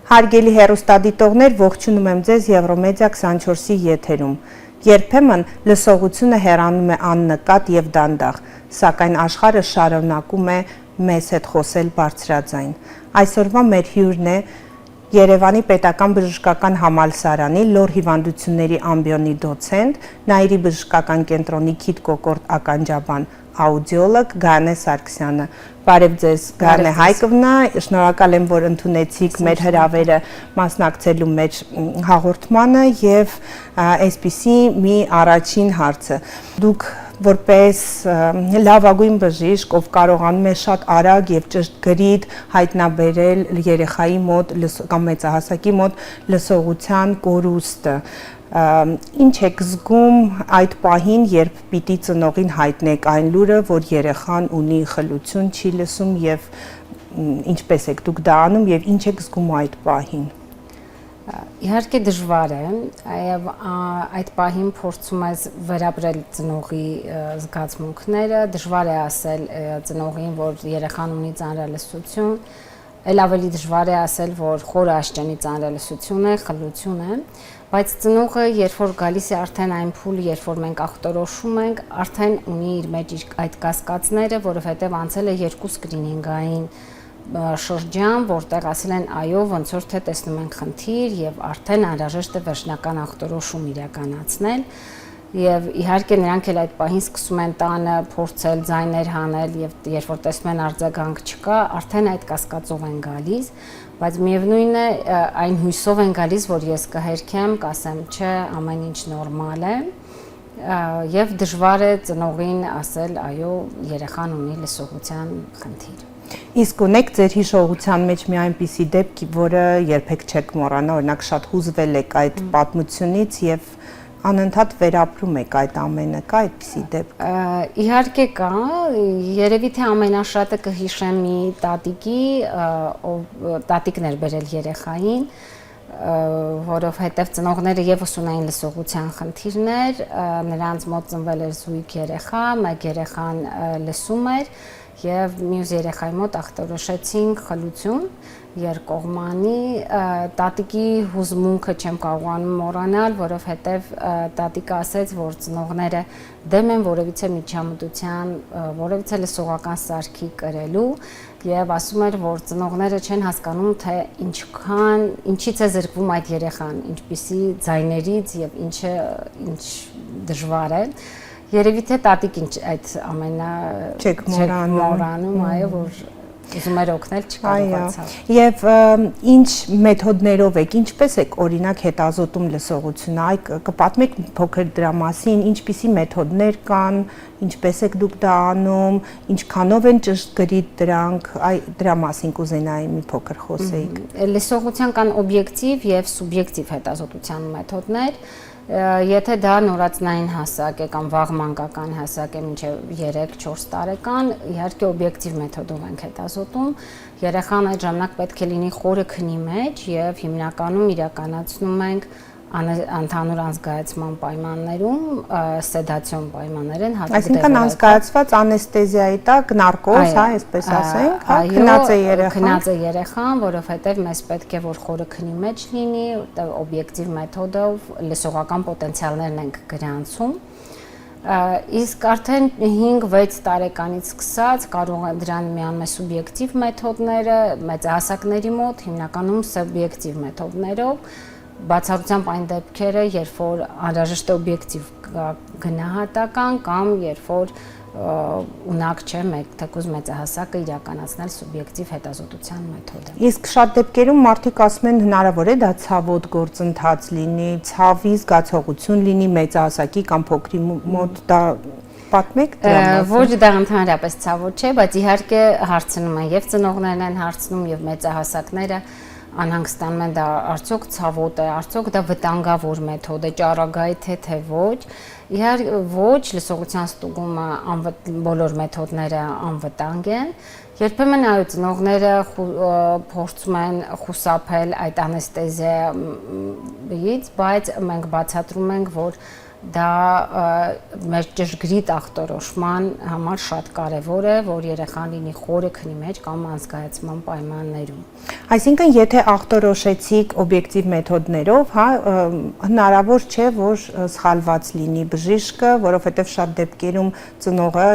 Հարգելի հեռուստադիտողներ, ողջունում եմ ձեզ Եվրոմեդիա 24-ի եթերում։ Երբեմն լսողությունը հեռանում է աննկատ եւ դանդաղ, սակայն աշխարհը շարունակում է մեզ հետ խոսել բարձրաձայն։ Այսօրվա մեր հյուրն է Երևանի Պետական բժշկական համալսարանի լոր հիվանդությունների ամբիոնի դոցենտ, Նայիրի բժշկական կենտրոնի քիթ կոկորդ ականջաբան, աուդիոլոգ Գայանե Սարգսյանը։ Բարև ձեզ, Գայանե Հայկովնա, շնորհակալ եմ, որ ընդունեցիք մեր հրավերը մասնակցելու մեր հաղորդմանը եւ այսպիսի մի առաջին հարցը։ Դուք որպես լավագույն բժիշկ, ով կարողանում է շատ արագ եւ ճշգրիտ հայտնաբերել երեխայի մոտ կամ մեծահասակի մոտ լսողության կորուստը, ինչ եք զգում այդ պահին, երբ պիտի ծնողին հայտնեք այն լուրը, որ երեխան ունի խլություն, չի լսում եւ ինչպես եք դուք դա անում եւ ինչ եք զգում այդ պահին։ Իհարկե դժվար է եւ այդ պահին փորձում ես վերապրել ծնողի զգացմունքները, դժվար է ասել ծնողին, որ երեխան ունի ծանրալսություն, այլ ավելի դժվար է ասել, որ խորը աշճանի ծանրալսություն է, խլություն է, բայց ծնողը երբ որ գալիս է արդեն այն փուլ, երբ որ մենք ախտորոշում ենք, արդեն ունի իր մեջ այդ կասկածները, որովհետեւ անցել է 2 սկրինինգային շրջան, որտեղ ասել են այո, ոնց որ թե տեսնում ենք խնդիր եւ արդեն անհրաժեշտ է վերջնական ախտորոշում իրականացնել եւ իհարկե նրանք էլ այդ պահին սկսում են տանը փորձել ձայներ հանել եւ երբ որ տեսնում են արձագանք չկա, արդեն այդ կասկածով են գալիս, բայց միևնույն է այն հույսով են գալիս, որ ես կհերքեմ, կասեմ, չէ, ամեն ինչ նորմալ է եւ դժվար է ծնողին ասել, այո, երեխան ունի լսողության խնդիր։ Իսկ ունեք ձեր հիշողության մեջ մի այնպիսի դեպք, որը երբեք չեք մոռանա, օրինակ շատ հուզվել եք այդ պատմությունից եւ անընդհատ վերապրում եք այդ ամենը, կա այդպիսի դեպք։ Իհարկե կա, երևի թե ամենաշատը կհիշեմ մի տատիկի, ով տատիկն էր բերել երեխային, որովհետև ծնողները եւս ունեին լսողության խնդիրներ, նրանց մոտ ծնվել էր զույգ երեխա, մեկ երեխան լսում էր եւ մյուս երեխայի մոտ ախտորոշեցին խլություն երկկողմանի, տատիկի հուզմունքը չեմ կարողանում մոռանալ, որովհետեւ տատիկը ասեց, որ ծնողները դեմ են որևիցե միջամտության, որևիցե լսողական սարքի կրելու եւ ասում էր, որ ծնողները չեն հասկանում, թե ինչից է զրկվում այդ երեխան, ինչպիսի ձայներից եւ ինչ դժվար է։ Երևի թե տատիկին այդ ամենը չեք մոռանում, այո, որ ուզում էր օգնել, չկարողացավ։ Եվ ինչ մեթոդներով եք, ինչպես եք օրինակ հետազոտում լսողությունը, այ կպատմեք փոքր դրա մասին, ինչպիսի մեթոդներ կան, ինչպես եք դուք դա անում, ինչքանով են ճշգրիտ դրանք, դրա մասին կուզենայի մի փոքր խոսեիք։ Լսողության կան օբյեկտիվ եւ սուբյեկտիվ հետազոտության մեթոդներ։ Եթե դա նորածնային հասակ է կամ վաղ մանկական հասակ է մինչև 3-4 տարեկան, իհարկե օբյեկտիվ մեթոդով ենք հետազոտում, երեխան այդ ժամանակ պետք է լինի խորը քնի մեջ եւ հիմնականում իրականացնում ենք ընդհանուր անզգայացման պայմաններում, սեդացիոն պայմաններ են հատուկ։ Այսինքն անզգայացված անեստեզիայի տակ նարկոզ, հա, այսպես ասենք, հա, քնած է երեխան։ Քնած է երեխան, որովհետև մեզ պետք է որ խորը քնի մեջ լինի, օբյեկտիվ մեթոդով լսողական պոտենցիալներն ենք գրանցում։ Իսկ արդեն 5-6 տարեկանից սկսած կարող է դրան միանում է սուբյեկտիվ մեթոդները, մեծահասակների մոտ հիմնականում սուբյեկտիվ մեթոդներով, բացառությամբ այն դեպքերը, երբ որ անհրաժեշտ է օբյեկտիվ գնահատական կամ երբ որ ունակ չէ թեկուզ մեծահասակը իրականացնել սուբյեկտիվ հետազոտության մեթոդը։ Իսկ շատ դեպքերում մարդիկ ասում են հնարավոր է դա ցավոտ գործընթաց լինի, ցավի զգացողություն լինի մեծահասակի կամ փոքրի մոտ, դա պատմեք դրա մասին։ Ոչ, դա ընդհանրապես ցավոտ չէ, բայց իհարկե հարցնում են եւ ծնողներն են հարցնում եւ մեծահասակները անհանգստանում են, դա արդյոք ցավոտ է, արդյոք դա վտանգավոր մեթոդ է, ճառագայթ է, թե ոչ։ Իհարկե ոչ, լսողության ստուգումը բոլոր մեթոդները անվտանգ են։ Երբեմն այո, ծնողները փորձում են խուսափել այդ անեստեզիայից, բայց մենք բացատրում ենք, որ դա մեր ճշգրիտ ախտորոշման համար շատ կարևոր է, որ երեխան լինի խորը քնի մեջ կամ անզգայացման պայմաններում։ Այսինքն, եթե ախտորոշեցիք օբյեկտիվ մեթոդներով, հա, հնարավոր չէ, որ սխալված լինի բժիշկը, որովհետև շատ դեպքերում ծնողը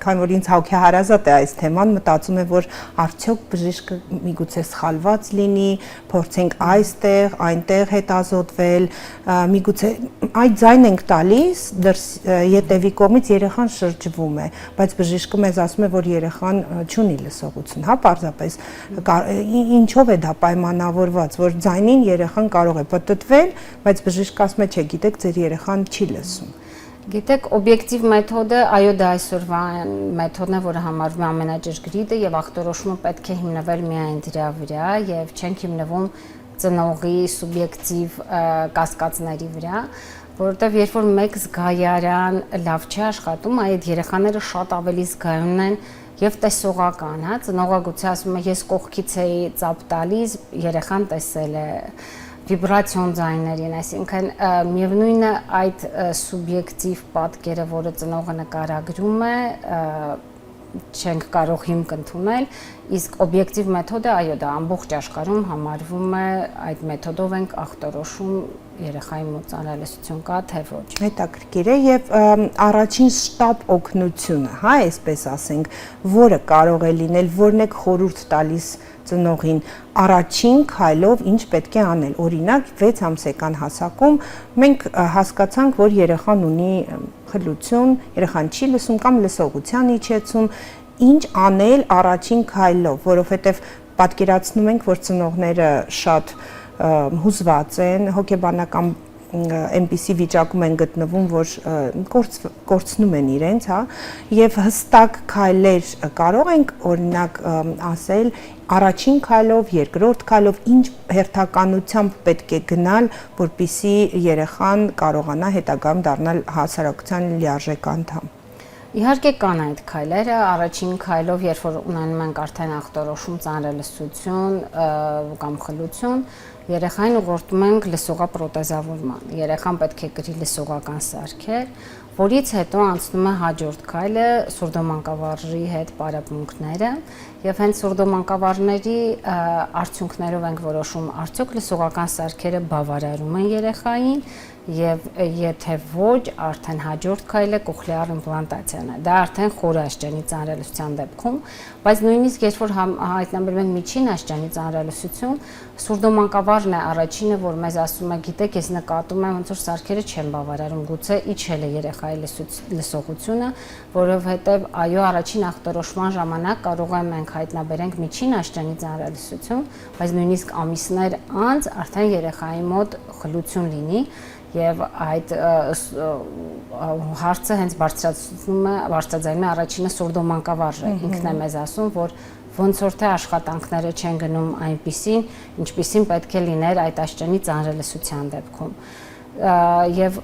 քանի որ ինձ հոգեհարազատ է այս թեման, մտածում է, որ արդյոք բժիշկը միգուցե սխալված լինի, փորձենք այստեղ, այնտեղ հետազոտվել, միգուցե այդ ձայն ենք տալիս, ետևի կողմից երեխան շրջվում է, բայց բժիշկը մեզ ասում է, որ երեխան չունի լսողություն, հա, պարզապես ինչով է դա պայմանավորված, որ ձայնին երեխան կարող է պտտվել, բայց բժիշկը ասում է, չէ, գիտեք, ձեր երեխան չի լսում։ Գիտեք, օբյեկտիվ մեթոդը, այո, դա այսօրվա մեթոդն է, որը համարվում է ամենաճշգրիտը եւ ախտորոշումը պետք է հիմնվել միայն դրա վրա եւ չենք հիմնվում ծնողի սուբյեկտիվ կասկածների վրա, որովհետեւ երբ որ մեկ զգայարան լավ չի աշխատում, այդ երեխաները շատ ավելի զգայուն են եւ տեսողական, հա, ծնողը գուցե ասում է, ես կողքից էի ծափ տալիս, երեխան տեսել է վիբրացիոն ձայներին, այսինքն միևնույնն է այդ սուբյեկտիվ պատկերը, որը ծնողը նկարագրում է, չենք կարող հիմք ընդունել, իսկ օբյեկտիվ մեթոդը, այո, դա ամբողջ աշխարհում համարվում է, այդ մեթոդով ենք ախտորոշում երեխայի մոտ ծանրալսություն կա, թե ոչ։ Հետաքրքիր է եւ առաջին շտապ օգնությունը, հա, այսպես ասենք, որը կարող է լինել, որն եք խորհուրդ տալիս ծնողին առաջին քայլով ինչ պետք է անել։ Օրինակ 6 ամսեկան հասակում մենք հասկացանք, որ երեխան ունի խլություն, երեխան չի լսում կամ լսողության իջեցում, ինչ անել առաջին քայլով, որովհետև պատկերացնում ենք, որ ծնողները շատ հուզված են, հոգեբանական այնպիսի վիճակում են գտնվում, որ կորցնում են իրենց, հա, եւ հստակ քայլեր կարող ենք օրինակ ասել առաջին քայլով, երկրորդ քայլով ինչ հերթականությամբ պետք է գնալ, որպեսզի երեխան կարողանա հետագայում դառնալ հասարակության լիարժեք անդամ։ Իհարկե կան այդ քայլերը, առաջին քայլով, երբ որ ունենում ենք արդեն ախտորոշում ծանրալսություն կամ խլություն, երեխային ուղղորդում ենք լսողապրոթեզավորման։ Երեխան պետք է կրի լսողական սարքեր, որից հետո անցնում է հաջորդ քայլը սուրդոմանկավարժի հետ պարապմունքները, եւ հենց սուրդոմանկավարների արդյունքներով ենք որոշում արդյոք լսողական սարքերը բավարարում են երեխային եւ եթե ոչ, արդեն հաջորդ քայլը կոխլեար իմպլանտացիան է։ Դա արդեն խորը աշճանի ծանրալսության դեպքում, բայց նույնիսկ երբ որ հայտնաբերում ենք միջին աշճանի ծանրալսություն, սուրդոմանկավարժն է առաջինը, որ մեզ ասում է, գիտեք, ես նկատում եմ, ոնց որ սարքերը չեն բավարարում, գուցե իջել է երեխայի լսողությունը, որովհետեւ այո, առաջին ախտորոշման ժամանակ կարող է մենք հայտնաբերենք միջին աշճանի ծանրալսություն, բայց նույնիսկ ամիսներ անց արդեն երեխայի մոտ խլություն լինի եւ այդ հարցը հենց բարձրաձայնում է առաջինը սուրդոմանկավարժը, ինքն է մեզ ասում, որ ոնց որ թե աշխատանքները չեն գնում այնպիսին, ինչպիսին պետք է լիներ այդ աշճանի ծանրալսության դեպքում։ Եվ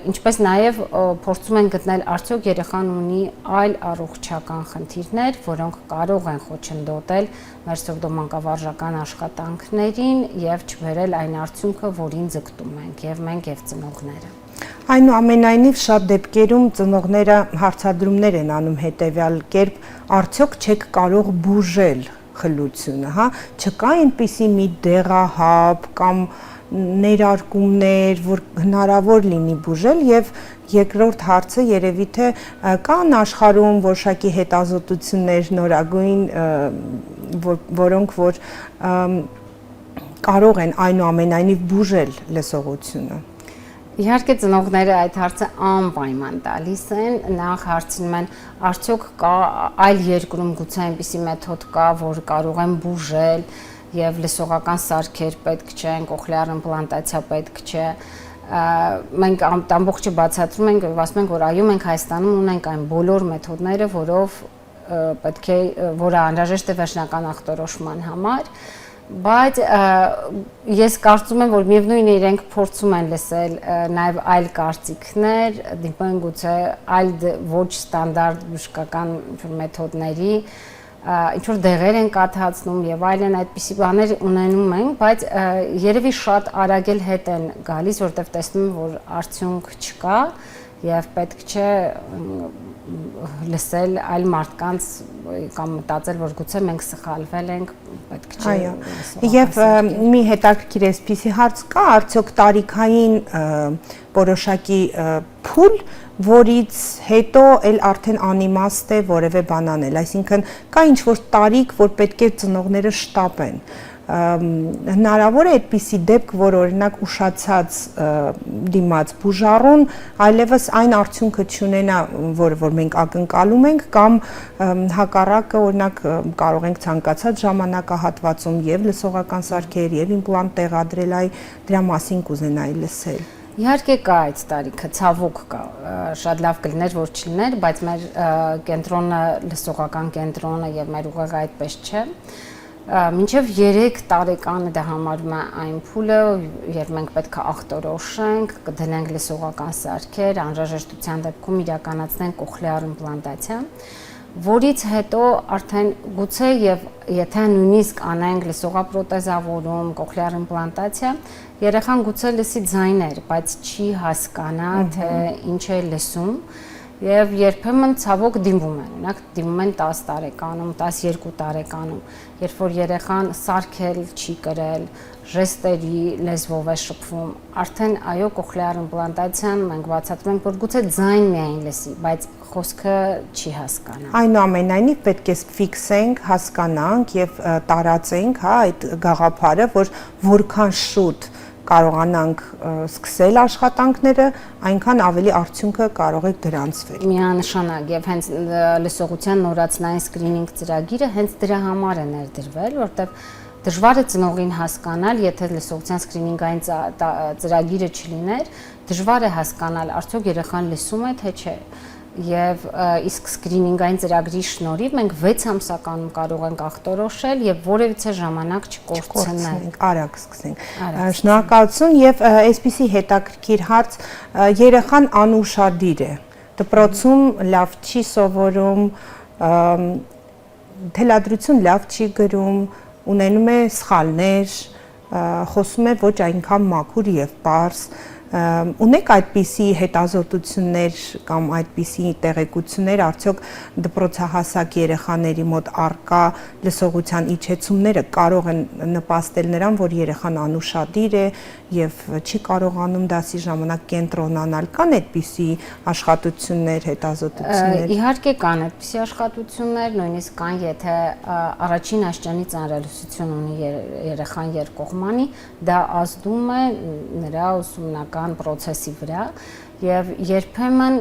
ինչպես նաև փորձում են գտնել արդյոք երեխան ունի այլ առողջական խնդիրներ, որոնք կարող են խոչընդոտել մեր սուրդոմանկավարժական աշխատանքներին եւ չբերել այն արդյունքը, որին ձգտում ենք եւ մենք եւ ծնողները։ Այնուամենայնիվ շատ դեպքերում ծնողները հարցադրումներ են անում հետեւյալ կերպ, արդյոք չեք կարող բուժել խլությունը, հա, չկա այնպիսի մի դեղահապ կամ ներարկումներ, որ հնարավոր լինի բուժել եւ երկրորդ հարցը երևի թե կան աշխարհում որոշակի հետազոտություններ նորագույն, որոնք որ կարող են այնուամենայնիվ բուժել լսողությունը։ Իհարկե ծնողները այդ հարցը անպայման տալիս են, նախ հարցնում են, արդյոք կա այլ երկրում գուցե այնպիսի մեթոդ կա, որ կարող են բուժել եւ լսողական սարքեր պետք չեն, կոխլեար իմպլանտացիա պետք չէ։ Մենք ամբողջը բացատրում ենք եւ ասում ենք, որ այո, մենք Հայաստանում ունենք այն բոլոր մեթոդները, որով պետք է, որը անհրաժեշտ է վերջնական ախտորոշման համար, բայց ես կարծում եմ, որ միևնույն է իրենք փորձում են լսել նաեւ այլ կարծիքներ, դիպեն գուցե այլ ոչ ստանդարտ բժշկական մեթոդների, ինչ որ դեղեր են կաթացնում եւ այլն այդպիսի բաներ ունենում են, բայց երևի շատ արագ էլ հետ են գալիս, որտեղ տեսնում են, որ արդյունք չկա եւ պետք չէ լսել այլ մարդկանց կամ մտածել, որ գուցե մենք սխալվել ենք, պետք չէ։ Եվ մի հետաքրքիր էսպիսի հարց կա, արդյոք տարիքային որոշակի փուլ, որից հետո էլ արդեն անիմաստ է որևէ բան անել, այսինքն կա ինչ-որ տարիք, որ պետք է ծնողները շտապեն։ Հնարավոր է այդպիսի դեպք, որ օրինակ ուշացած դիմաց բուժառուն այլևս այն արդյունքը չունենա, որ մենք ակնկալում ենք, կամ հակառակը օրինակ կարող ենք ցանկացած ժամանակահատվածում եւ լսողական սարքեր եւ իմպլանտ տեղադրել, դրա մասին կուզենայի լսել։ Իհարկե կա այդ տարիքը, ցավոք կա, շատ լավ կլիներ, որ չլիներ, բայց մեր կենտրոնը, լսողական կենտրոնը եւ մեր ուղեղը այդպես չէ։ Մինչև 3 տարեկանը դա համարվում է այն փուլը, երբ մենք պետք է ախտորոշենք, կդնենք լսողական սարքեր, անհրաժեշտության դեպքում իրականացնենք կոխլեար իմպլանտացիա, որից հետո արդեն գուցե եւ եթե նույնիսկ անենք լսողապրոթեզավորում, կոխլեար իմպլանտացիա, երեխան գուցե լսի ձայներ, բայց չի հասկանա, թե ինչ է լսում։ Եվ երբեմն ցավոք դիմվում են, օրինակ դիմում են 10 տարեկանում, 12 տարեկանում, երբ որ երեխան սարքել չի կրել, ժեստերի լեզվով է շփվում, արդեն այո կոխլեար իմպլանտացիան մենք բացատրում ենք, որ գուցե ձայն միայն լսի, բայց խոսքը չի հասկանա։ Այնուամենայնիվ պետք է ֆիքսենք, հասկանանք եւ տարածենք, այդ գաղափարը, որ որքան շուտ կարողանանք սկսել աշխատանքները, այնքան ավելի արդյունքը կարող է գրանցվել։ Միանշանակ եւ հենց լսողության նորացնային սկրինինգ ծրագիրը հենց դրա համար է ներդրվել, որտեղ դժվար է ծնողին հասկանալ, եթե լսողության սկրինինգային ծրագիրը չլիներ, դժվար է հասկանալ արդյոք երեխան լսում է թե չէ։ Եվ իսկ սկրինինգային ծրագրի շնորհիվ մենք 6 ամսականում կարող ենք ախտորոշել եւ որևիցե ժամանակ չկորցնենք, արագ սկսենք։ Շնորհակալություն եւ այսպիսի հետաքրքիր հարց, երեխան անուշադիր է, դպրոցում լավ չի սովորում, թելադրություն լավ չի գրում, ունենում է սխալներ, խոսում է ոչ այնքան մաքուր եւ պարզ, ունեք այդպիսի հետազոտություններ կամ այդպիսի տեղեկություններ, արդյոք դպրոցահասակ երեխաների մոտ առկա լսողության իջեցումները կարող են նպաստել նրան, որ երեխան անուշադիր է եւ չի կարողանում դասի ժամանակ կենտրոնանալ, կան այդպիսի աշխատություններ, հետազոտություններ։ Իհարկե կան այդպիսի աշխատություններ, նույնիսկ կան, եթե առաջին աշճանի ծանրալուսություն ունի երեխան երկկողմանի, դա ազդում է նրա ուսումնական պրոցեսի վրա եւ երբեմն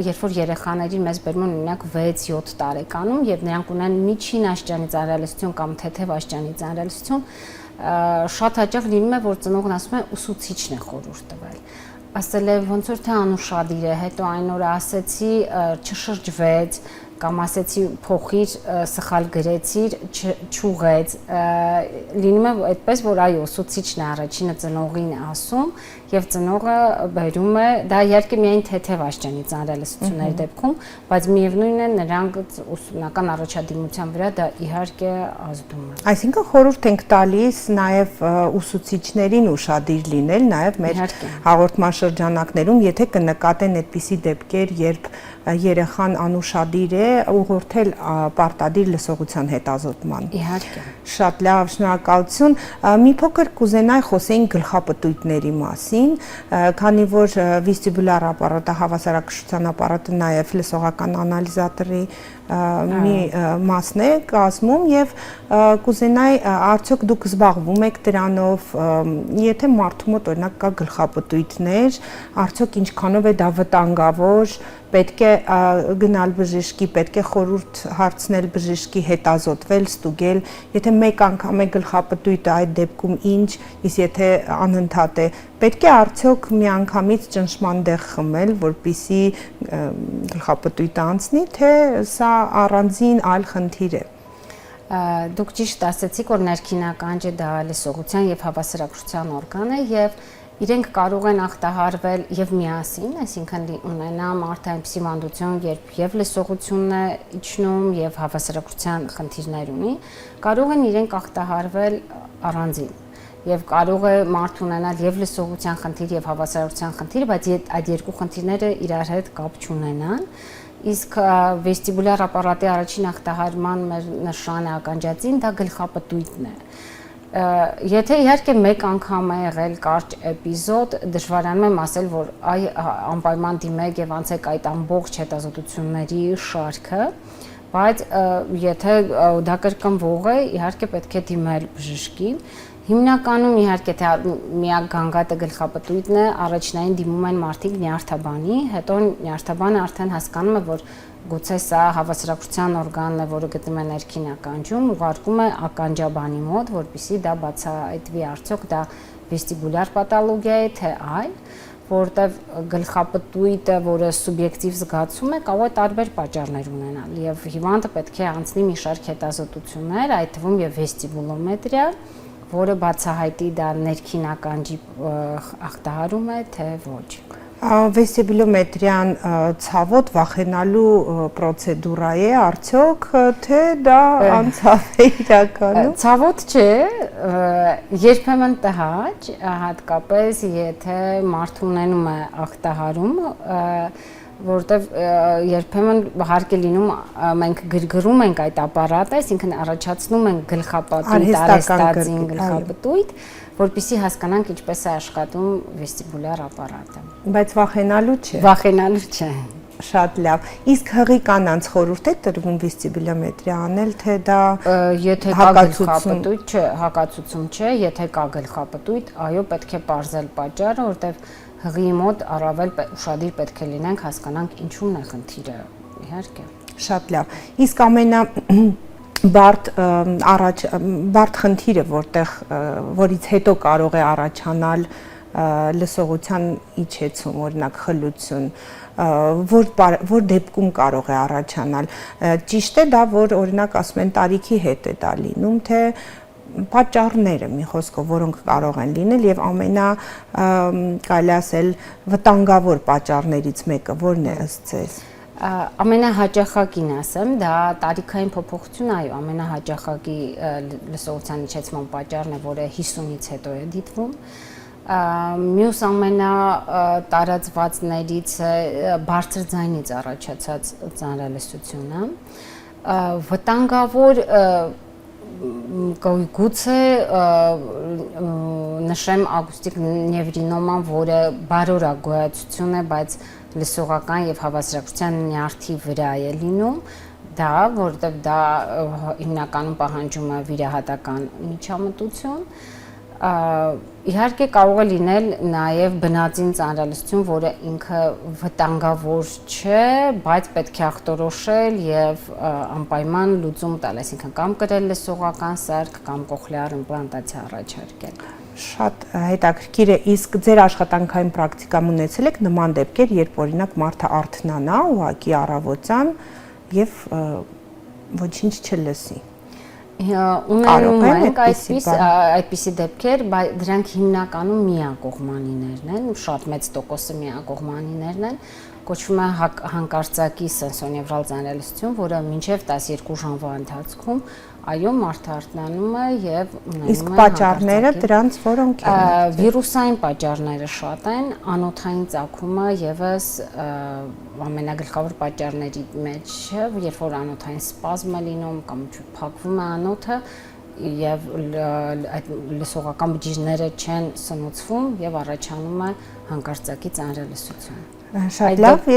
երբ որ երեխաներին մեզ բերում են օրինակ 6-7 տարեկանում եւ նրանք ունեն միջին աշճանի ծանրալուսություն կամ թեթև աշճանի ծանրալուսություն, շատ հաճախ լինում է, որ ծնողն ասում է ուսուցիչն է խորհուրդ տվել, ասել է ոնց որ թե անուշադիր է, հետո այն օրը ասեցի չշրջվեց, կամ ասեցի փոխիր, սխալ գրեցիր, չուղեց, լինում է այդպես, որ այո, ուսուցիչն է առաջինը ծնողին ասում եւ ծնողը բերում է, դա իհարկե միայն թեթև աշճանի ծանրալուսությունների դեպքում, բայց միևնույնն է նրանք ուսումնական առաջադիմության վրա դա իհարկե ազդում է։ Այսինքն խորհուրդ ենք տալիս նաեւ ուսուցիչներին ուշադիր լինել, նաեւ մեր հաղորդման շրջանակներում, եթե կնկատեն այդպիսի դեպքեր, երբ երեխան անուշադիր է, ուղղորդել պարտադիր լսողության հետազոտման։ Իհարկե։ Շատ լավ, շնորհակալություն։ Մի փոքր կուզենայի խոսեինք գլխապտույտների մասին, քանի որ վեստիբուլյար ապարատը, հավասարակշռության ապարատը նաև լսողական անալիզատորի մի մասն է կազմում եւ կուզենայի արդյոք դուք զբաղվում եք դրանով, եթե մարդու մոտ օրինակ կա գլխապտույտներ, արդյոք ինչքանով է դա վտանգավոր, պետք է գնալ բժշկի, պետք է խորհուրդ հարցնել բժշկի, հետազոտվել, ստուգել, եթե մեկ անգամ է գլխապտույտը այդ դեպքում ինչ, իսկ եթե անընդհատ է, պետք է արդյոք միանգամից ճնշման դեղ խմել, որպեսզի գլխապտույտը անցնի, թե սա առանձին այլ խնդիր է։ Դուք ճիշտ ասացիք, որ ներքին ականջը դա լսողության եւ հավասարակշռության օրգան է եւ իրենք կարող են ախտահարվել եւ միասին, այսինքն ունենա մարդը այնպիսի վանդություն, երբ եւ լսողությունն է իջնում եւ հավասարակցության խնդիրներ ունի, կարող են իրենք ախտահարվել առանձին եւ կարող է մարդ ունենալ եւ լսողության խնդիր եւ հավասարակցության խնդիր, բայց այդ երկու խնդիրները իրար հետ կապ չունենան։ Իսկ վեստիբուլյար ապարատի առաջին ախտահարման մեր նշանը ականջածին դա գլխապտույտն է։ Եթե իհարկե մեկ անգամ է եղել կարճ էպիզոդ, դժվարանում եմ ասել, որ անպայման դիմեք եւ անցեք այդ ամբողջ հետազոտությունների շարքը, բայց եթե դա կրկնվող է, իհարկե պետք է դիմել բժշկին։ Հիմնականում իհարկե թե միակ գանգատը գլխապտույտն է, առաջնային դիմում են մարդիկ նյարդաբանի, հետո նյարդաբանը արդեն հասկանում է, որ գուցե սա հավասարակցության օրգանն է, որը գտնվում է ներքին ականջում, ուղարկում է ականջաբանի մոտ, որպեսզի դա բացահայտվի արդյոք դա վեստիբուլյար պաթոլոգիա է, թե այլ, որտեղ գլխապտույտը, որը սուբյեկտիվ զգացում է, կարող է տարբեր պատճառներ ունենալ եւ հիվանդը պետք է անցնի մի շարք հետազոտություններ, այդ թվում եւ վեստիբուլոմետրիա, որը բացահայտի դա ներքին ականջի ախտահարում է, թե ոչ։ Վեստիբուլոմետրիան ցավոտ վախենալու պրոցեդուրա է, արդյոք թե դա անցավ է իրականում։ Ցավոտ չէ, երբեմն տհաճ, հատկապես եթե մարդը ունենում է ախտահարում, որտեվ երբեմն հարկ է լինում մենք գրգռում ենք այդ ապարատը, այսինքն առաջացնում ենք գլխապատույտ, արհեստածին գլխապտույտ, որպեսզի հասկանանք ինչպես է աշխատում վեստիբուլյար ապարատը։ Բայց վախենալու չէ։ Վախենալու չէ։ Շատ լավ։ Իսկ հղի կանանց խորհուրդ է տրվում վեստիբուլոմետրիա անել, թե դա եթե կա գլխապտույտ, չէ, հակացություն չէ, եթե կա գլխապտույտ, այո, պետք է պարզել պատճառը, որտեվ հղի մոտ առավել ուշադիր պետք է լինենք, հասկանանք ինչու՞մն է խնդիրը, իհարկե։ Շատ լավ։ Իսկ ամենա բարդ խնդիրը, որից հետո կարող է առաջանալ լսողության իջեցում, օրինակ խլություն, որ դեպքում կարող է առաջանալ։ Ճիշտ է դա, որ օրինակ ասում են տարիքի հետ է դա լինում, թե պատճառները մի խոսքով, որոնք կարող են լինել եւ կարելի ասել վտանգավոր պատճառներից մեկը որն է ըստ ձեզ։ Ամենահաճախակին ասեմ, դա տարիքային փոփոխություն, այո, ամենահաճախակի լսողության իջեցման պատճառն է, որը 50-ից հետո է դիտվում։ Մյուս ամենատարածվածներից է բարձր ձայնից առաջացած ծանրալսությունը։ Վտանգավոր գուցե նշեմ ակուստիկ նևրինոման, որը բարորակ գոյացություն է, բայց լսողական եւ հավասարակցության նյարդի վրա է լինում, դա, որտեղ դա հիմնականում պահանջում է վիրահատական միջամտություն։ Իհարկե կարող է լինել նաև բնածին ծանրալսություն, որը ինքը վտանգավոր չէ, բայց պետք է ախտորոշել եւ անպայման լուծում տալ, այսինքն կամ կրել լսողական սարք, կամ կոխլեար իմպլանտացիա առաջարկել։ Շատ հետաքրքիր է, իսկ ձեր աշխատանքային պրակտիկայում ունեցել եք նման դեպքեր, երբ օրինակ մարդը արթնանա, ուղղակի առավոտյան եւ ոչինչ չլսի։ Ունենում ենք այդպիսի դեպքեր, բայց դրանք հիմնականում միակողմանիներն են, շատ մեծ տոկոսը միակողմանիներն են, կոչվում է հանկարծակի սենսոնևրալ ծանրալսություն, որը մինչև 12 ժամվա ընթացքում այո մարդը արթնանում է եւ ունենում է։ Իսկ պատճառները դրանց որոնք են։ Վիրուսային պատճառները շատ են, անոթային ծագումը եւս ամենագլխավոր պատճառների մեջ է, երբ որ անոթային սպազմ է լինում կամ փակվում է անոթը եւ այդ լսողական բջիջները չեն սնուցվում եւ առաջանում է հանկարծակի ծանրալսություն։ Շատ լավ,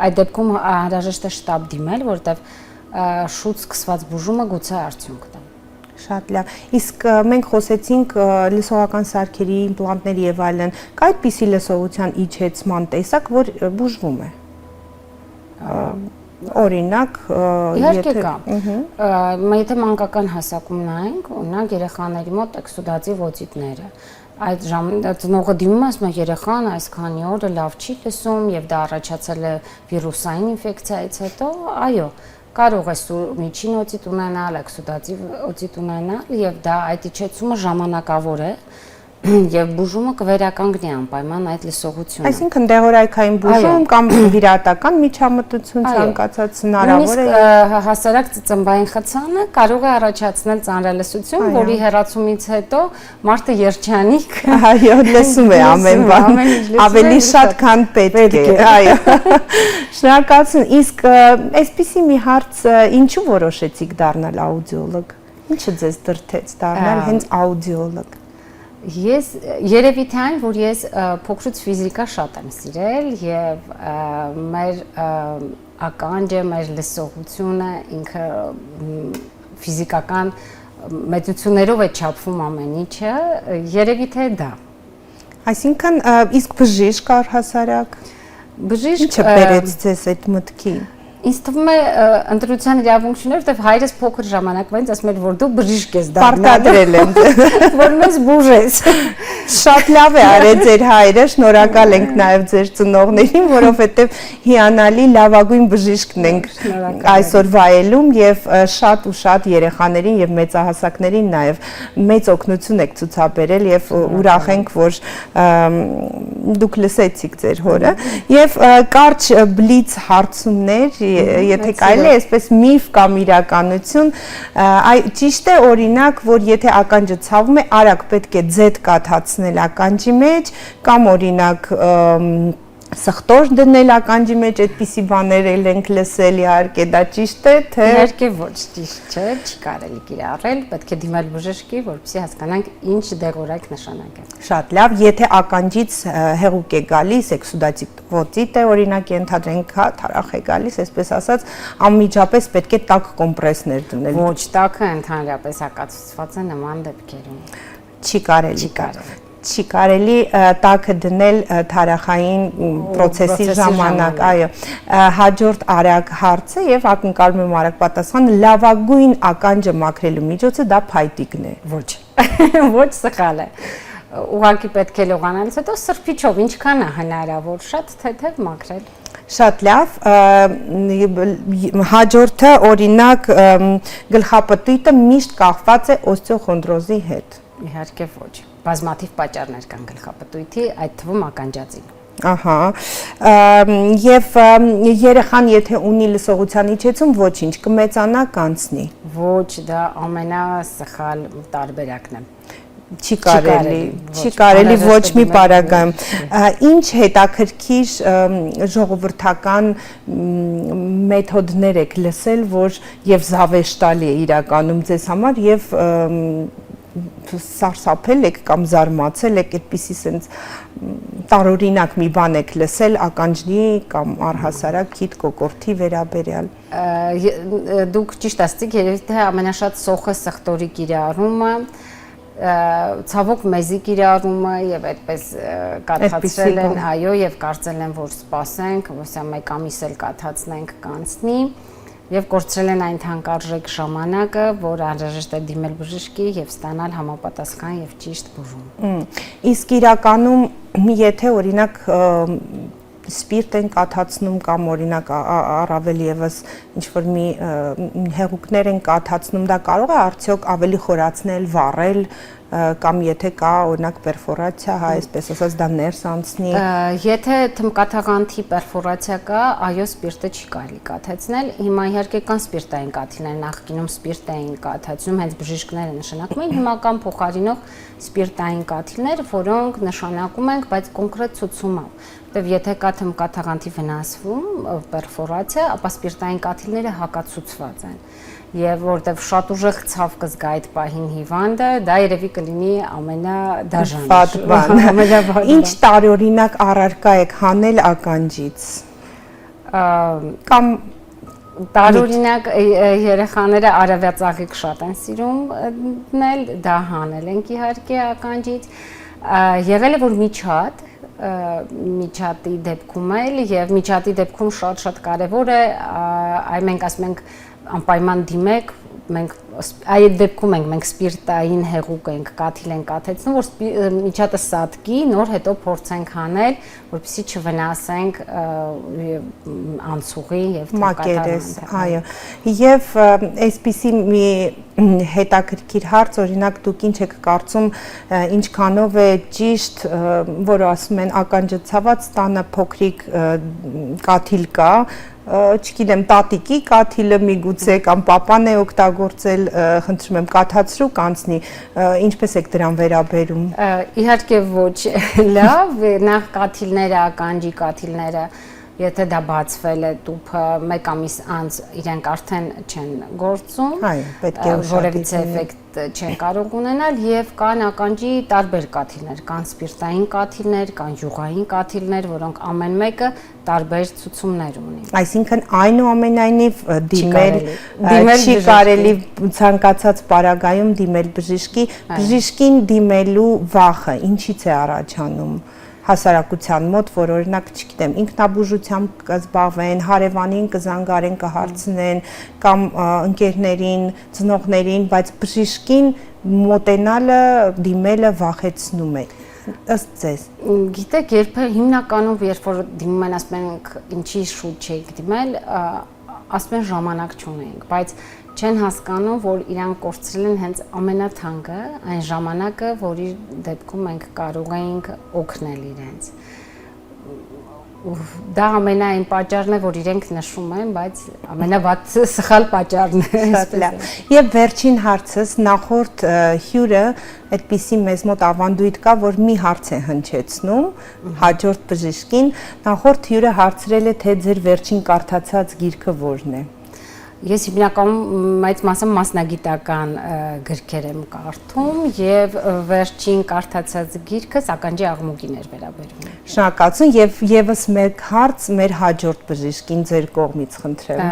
այդ դեպքում անհրաժեշտ է շտապ դիմել, որտեղ շուտ սկսված բուժումը գուցե արդյունք տա։ Շատ լավ։ Իսկ մենք խոսեցինք լսողական սարքերի, իմպլանտների եւ այլն, կա այդպիսի լսողության իջեցման տեսակ, որ բուժվում է։ Օրինակ, իհարկե կա։ Եթե մանկական հասակում նայենք, օրինակ երեխաների մոտ էքսուդատիվ օտիտները, այդ ծնողը դիմում է, ասում է երեխան այսքանի օր լավ չի լսում եւ դա առաջացել է վիրուսային ինֆեկցիայից հետո, այո, կարող է միջին օտիտ ունենալ, էքսուդատիվ օտիտ ունենալ եւ դա այդ իջեցումը ժամանակավոր է, եւ բուժումը կվերականգնի անպայման այդ լսողությունը։ Այսինքն դեղորայքային բուժում կամ վիրատական միջամտություն ցանկացած հնարավոր է։ Նույնիսկ հասարակ ծծմբային խցանը կարող է առաջացնել ծանրալսություն, որի հեռացումից հետո մարդը երջանիկ այո, լսում է ամեն բան, ավելի շատ քան պետք է։ Այո։ Շնորհակալություն։ Իսկ այսպիսի մի հարց, ինչու որոշեցիք դառնալ աուդիոլոգ։ Ինչը ձեզ դրդեց դառնալ հենց աուդիոլոգ։ Ես երևի թե այն, որ ես փոքրուց ֆիզիկա շատ եմ սիրել եւ մեր ականջը, մեր լսողությունը ինքը ֆիզիկական մեծություններով է չափվում ամեն ինչը, երևի թե դա։ Այսինքն իսկ բժիշկ առհասարակ բժիշկ ինչը բերեց ձեզ այդ մտքին։ Ինձ թվում է ընտրության իրավունք չուներ, որտեղ հայրս փոքր ժամանակվա ինձ ասում էր, որ դու բժիշկ ես դառնալ։ Պարտադրել եմ, որ մեզ բուժես։ Շատ լավ է արել ձեր հայրը, շնորհակալ ենք նաև ձեր ծնողներին, որովհետև հիանալի լավագույն բժիշկն ենք այսօր վայելում եւ շատ ու շատ երեխաներին եւ մեծահասակներին նաև մեծ օգնություն եք ցուցաբերել եւ ուրախ ենք, որ դուք լսեցիք ձեր հորը եւ կարճ բլից հարցումներ, եթե կարելի է այսպես միֆ կամ իրականություն, ճիշտ է օրինակ, որ եթե ականջը ցավում է, արագ պետք է ձետ կաթացնել ականջի մեջ կամ օրինակ սխտոր դնել ականջի մեջ, այդպիսի բաներ ենք լսել, իհարկե դա ճիշտ է, թե իհարկե ոչ ճիշտ չէ, չի կարելի կիրառել, պետք է դիմել բժշկի, որպեսզի հասկանանք ինչ դեղորայք նշանակ է։ Շատ լավ, եթե ականջից հեղուկ է գալիս, էքսուդատիվ է, օրինակ ենթադրենք, թարախ է գալիս, այսպես ասած, անմիջապես պետք է տաք կոմպրեսներ դնել։ Ոչ, տաքը ընդհանրապես հակացված է նման դեպքերում։ Չի կարելի տաքը դնել թարախային պրոցեսի ժամանակ, այո։ Հաջորդ արագ հարցը եւ ակնկալում եմ արագ պատասխան, լավագույն ականջը մաքրելու միջոցը դա փայտիկն է։ Ոչ, ոչ սխալ է։ Ուղղակի պետք է լողանալուց հետո սրբիչով ինչքան է հնարավոր, շատ թեթև մաքրել։ Շատ լավ, հաջորդը օրինակ գլխապտույտը միշտ կախված է օստեոխոնդրոզի հետ։ Իհարկե ոչ։ Բազմաթիվ պատճառներ կան գլխապտույտի, այդ թվում ականջածին։ Ահա, եւ երեխան եթե ունի լսողության իջեցում, ոչինչ, կմեծանա, կանցնի։ Ոչ, դա ամենասխալ տարբերակն է։ Չի կարելի ոչ մի պարագայում։ Ինչ հետաքրքիր ժողովրդական մեթոդներ եք լսել, որ եւ զավեշտալի է իրականում ձեզ համար եւ սարսափել եք կամ զարմացել եք, այդպիսի սենց տարօրինակ մի բան եք լսել ականջի կամ առհասարակ քիթ կոկորտի վերաբերյալ։ Դուք ճիշտ ասացիք, երևի թե ամենաշատ սոխը սխտորի կիրառումը, ցավոք մեզի կիրառումը եւ այդպես կաթացրել են, այո, եւ կարծել են, որ սպասենք, ոսյա մեկ ամիս էլ կաթացնենք կանցնի եւ կորցրել են այն թանկարժեք ժամանակը, որ անհրաժեշտ է դիմել բժշկի եւ ստանալ համապատասխան եւ ճիշտ բուժում։ Իսկ իրականում եթե օրինակ սպիրտ են կաթացնում կամ օրինակ առավել եւս ինչ որ մի հեղուկներ են կաթացնում, դա կարող է արդյոք ավելի խորացնել, վառել կամ եթե կա օրինակ պերֆորացիա, հա, այսպես ասած դա ներս անցնի։ Եթե թմկաթաղանթի պերֆորացիա կա, այո, սպիրտը չի կարելի կաթեցնել։ Հիմա իհարկե կան սպիրտային կաթիլներ, նախկինում սպիրտային կաթացում հենց բժիշկները նշանակում են, հիմա կան փոխարինող սպիրտային կաթիլներ, որոնք նշանակում ենք, բայց կոնկրետ ցուցումով։ Որտեւ եթե կա թմկաթաղանթի վնասվում, պերֆորացիա, ապա սպիրտային կաթիլները հակացուցված են։ Եվ որտեվ շատ ուժեղ ցավ կզգա այդ պահին հիվանդը, դա երևի կլինի ամենադաժանը։ Ինչ տարօրինակ առարկա եք հանել ականջից։ Կամ տարօրինակ երեխաները արևածաղիկ շատ են սիրում դնել, դա հանել ենք իհարկե ականջից։ Եղել է որ միջատի դեպքում էլ եւ միջատի դեպքում շատ կարեւոր է, այ մենք ասում ենք անպայման դիմեք մենք այդ դեպքում մենք սպիրտային հեղուկ ենք, կաթիլ ենք կաթեցնում, որ միջատը սատկի, նոր հետո փորձենք հանել, որպեսզի չվնասենք անցուղի եւ մակերես, այո։ Եվ այսպիսի մի հետաքրքիր հարց, օրինակ դուք ինչ եք կարծում, ինչքանով է ճիշտ, որ ասում են ականջացված տանը փոքրիկ կաթիլ կա, չգիտեմ, տատիկի կաթիլը միգուցե կամ պապան է օգտագործել, խնդրում եմ կաթացրու կանցնի, ինչպես եք դրան վերաբերում։ Իհարկե ոչ, լավ, նախ կաթիլները, ականջի կաթիլները, եթե դա բացվել է տուփը 1 ամիս անց իրենք արդեն չեն գործում, որևիցե էֆեկտ չեն կարող ունենալ եւ կան ականջի տարբեր կաթիլներ, կան սպիրտային կաթիլներ, կան յուղային կաթիլներ, որոնք ամեն մեկը տարբեր ցուցումներ ունի։ Այսինքն այնուամենայնիվ դիմել չի կարելի ցանկացած պարագայում դիմել բժշկի, բժշկին դիմելու վախը ինչից է առաջանում հասարակության մոտ, որ օրինակ, չգիտեմ, ինքնաբուժությամբ կզբաղվեն, հարևանին կզանգարեն, կհարցնեն կամ ընկերներին, ծնողներին, բայց բժշկին մոտենալը, դիմելը վախեցնում է։ Ըստ ձեզ։ Գիտեք, հիմնականում երբ որ դիմում են, ասում ենք, ինչի շուտ չեք դիմել, ասում են ժամանակ չունենք, բայց չեն հասկանում, որ իրանք կորցրել են հենց ամենաթանկը, այն ժամանակը, որի դեպքում մենք կարող էինք օգնել իրենց։ Դա ամենայն պատճառն է, որ իրենք նշում են, բայց ամենավատ սխալ պատճառն է։ Եվ վերջին հարցս, նախորդ հյուրը այդպիսի մեզ մոտ ավանդույթ կա, որ մի հարց է հնչեցնում հաջորդ բժշկին, նախորդ հյուրը հարցրել է, թե ձեր վերջին կարդացած գիրքը որն է։ Ես հիմնականում մեծ մասը մասնագիտական գրքեր եմ կարդում եւ վերջին կարդացած գիրքը ականջի աղմուկին էր վերաբերվում։ Շնորհակալություն եւ եւս մեկ հարց մեր հաջորդ բժշկին ձեր կողմից խնդրեմ։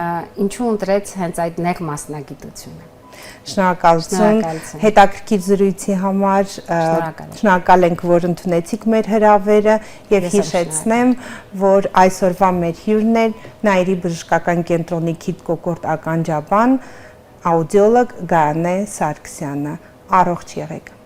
Ինչու ընտրեց հենց այդ նեղ մասնագիտությունը։ Շնորհակալություն հետաքրքիր զրույցի համար, շնորհակալ ենք, որ ընդունեցիք մեր հրավերը եւ հիշեցնեմ, որ այսօրվա մեր հյուրն էր Նաիրի բժշկական կենտրոնի քիթ կոկորտ ականջաբան, աուդիոլոգ Գայանե Սարգսյանը։ Առողջ եղեք։